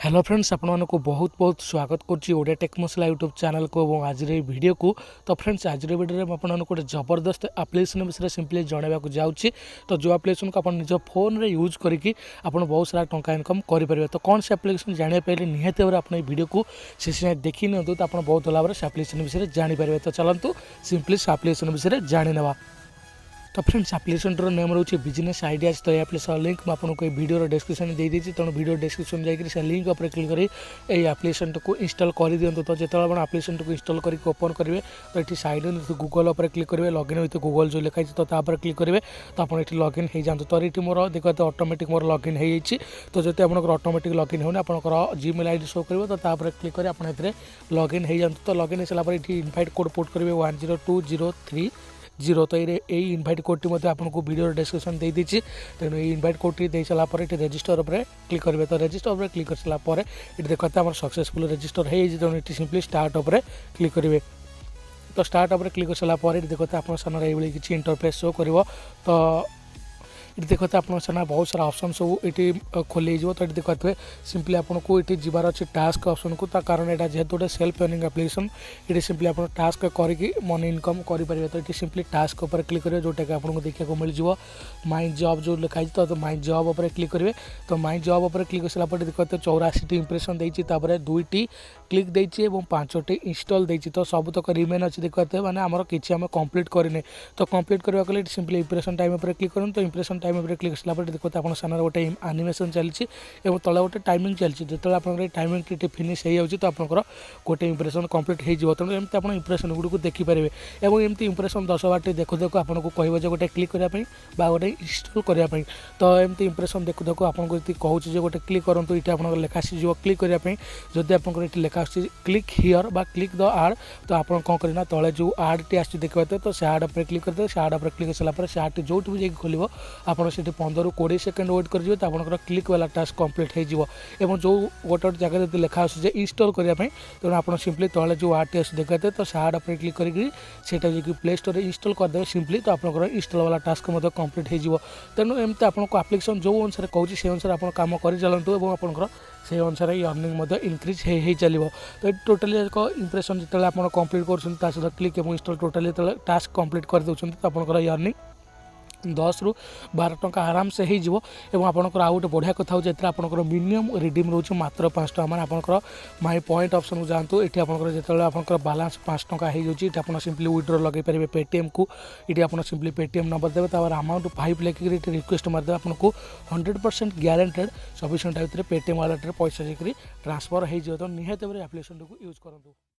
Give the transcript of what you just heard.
Hello friends आपको बहुत बहुत स्वागत करुच्ची ओडिया टेक मसला यूट्यूब चैनल को और आज वीडियो को। तो फ्रेंड्स आज वीडियो में आपको गोटे जबरदस्त एप्लिकेशन विषय सिंपली जनवाक जाऊँगी। तो जो एप्लिकेशन को आप निज फोन रे यूज करके बहुत सारा टंका इनकम करेंगे। तो कौन से एप्लिकेशन जाना पहले निहत भाव आप वीडियो को शेष देखी नि तो आप बहुत भल भाव से एप्लिकेशन विषय जानीपर। तो चलतु सिंपली से एप्लिकेशन विषय जाणीना। तो फ्रेंड्स एप्लिकेशन नेम रोचे बिजनेस आइडियाज। तो ये एप्लिकेशन लिंक मुझे वीडियो डिस्क्रिप्शन दे देती तेणु वीडियो डिस्क्रिप्शन जाकर से लिंक पर क्लिक कर एप्लिकेशन को इंस्टॉल कर दिंतु। तो जो एप्लिकेशन को इंस्टॉल करके ओपन करेंगे तो ये साइड गूगल पर क्लिक करेंगे लॉगिन विथ गूगल जो लिखाई तो क्लिक करेंगे तो आप लॉगिन हो जाते। तो ये मोर देखते ऑटोमेटिक मोर लॉगिन हो। तो जो आप ऑटोमेटिक लॉगिन होने आप जीमेल आईडी शो कर तो क्लिक कर आप लॉगिन हो जाते। तो लॉगिन हो सारापर ये इनभाइट कोड पुट करेंगे 102030। तो ये इनभाइट कोड टी आपको वीडियो डिस्क्रिप्शन दे दीजिए तेणु ये इनभाइट कोड टी दे सारापर ये रजिस्टर उपर क्लिक करेंगे। तो रजिस्टर उपर क्लिक कर सारापर ये देखते आम सक्सेसफुल रजिस्टर हो तेणु ये सिंपली स्टार्ट उपर क्लिक करेंगे। तो स्टार्ट उपर क्लिक कर सारापर ये देखते आप सामने ये किसी इंटरफेस शो कर। तो ये देखते आप सामने बहुत सारा ऑप्शन सब ये खोल तो ये देखते सिंपली आपको ये जीवार अच्छे टास्क ऑप्शन को कारण यहाँ जेहतु गोटे सेल्फ अर्निंग एप्लिकेशन ये सिंपली आप टास्क करके मनी इनकम करेंगे। तो ये सिंपली टास्क उपर क्लिक करेंगे जोटा कि आपको देखा मिल जाए माई जॉब जो लिखाई। तो माई जॉब उपर क्लिक करेंगे। तो माई जॉब उपर क्लिक कर सारापर देखते 84 इंप्रेशन देती 2टी क्लिक देती 5टी इंस्टॉल देती। तो सबतक रिमेन अच्छी देखते मैंने आम किसी आम कंप्लीट करें। तो कंप्लीट करने सिंपली इंप्रेशन टाइम पर क्लिक करें। तो इंप्रेशन टाइम पर क्लिक कर देखते आप सामने गोटे एनिमेशन चलती तले गोटे टाइमिंग चलती जो आप टाइमिंग टी फिनिश हो जाए तो आपंकर गोटे इंप्रेशन कंप्लीट हो तेणु एमती आप इंप्रेशन गुड़ को देखिपारे। और एमती इंप्रेशन 10 बार देखु देखु आपको कह गोटे क्लिक करने गोटे इंस्टॉल करने। तो एमती इंप्रेशन देखु देखु आपको कहूँ जो गोटे क्लिक करूँ ये आप लेखा आसीज क्लिक करने जदि आप लेखा क्लिक हियर बा क्लिक द आड। तो आप कौन करना तले जो आड टी आस देखते तो से आड पर क्लिक करते से आड पर क्लिक कर सारापर से आड जो भी जाकि खोल आप 15-20 सेकेंड वेट करेंगे तो आप क्लिक वाला टास्क कंप्लीट हो जो गोटे जगह जो लिखा आस इंस्टॉल करने तेणु आप सिंपली तले जो आड टी आस देखते तो से आड पर क्लिक करके प्ले स्टोर इंस्टॉल करदे सिंपली तो आप इंस्टॉल वाला टास्क कंप्लीट हो। तेणु एमती आपको एप्लिकेशन जो अनुसार कहूँ से अनुसार आप कम कर चलतु और आपंकर से अनुसार अर्निंग इनक्रीज हो चलो। तो ये टोटाली एक इंप्रेशन जो आप कंप्लीट कर क्लिक और इंस्टॉल टोटाली टास्क कंप्लीट कर दूसरी तो आपंकर अर्निंग 10 ରୁ 12 टंका आराम से हो। आपंकर आउ गोटे बढ़िया कथा हो आपंकर मिनिमम रिडीम रोचे मात्र 5 टका मैंने आपंकर माई पॉइंट ऑप्शन को जातु ये आपंकर जो आपंकर बैलेंस 5 टका हो जाए सिंपली विड्रो लगे पारे पेटीएम को ये आप सिंपली पेटीएम नंबर देवे तो अमाउंट 5 लेकिन रिक्वेस्ट मारदे आपको 100% ग्यारंटेड 24 घंटा भितर पेटीएम वालेट पैसा जाकर ट्रांसफर हो। तो निहत एप्लिकेशन को यूज करूँ।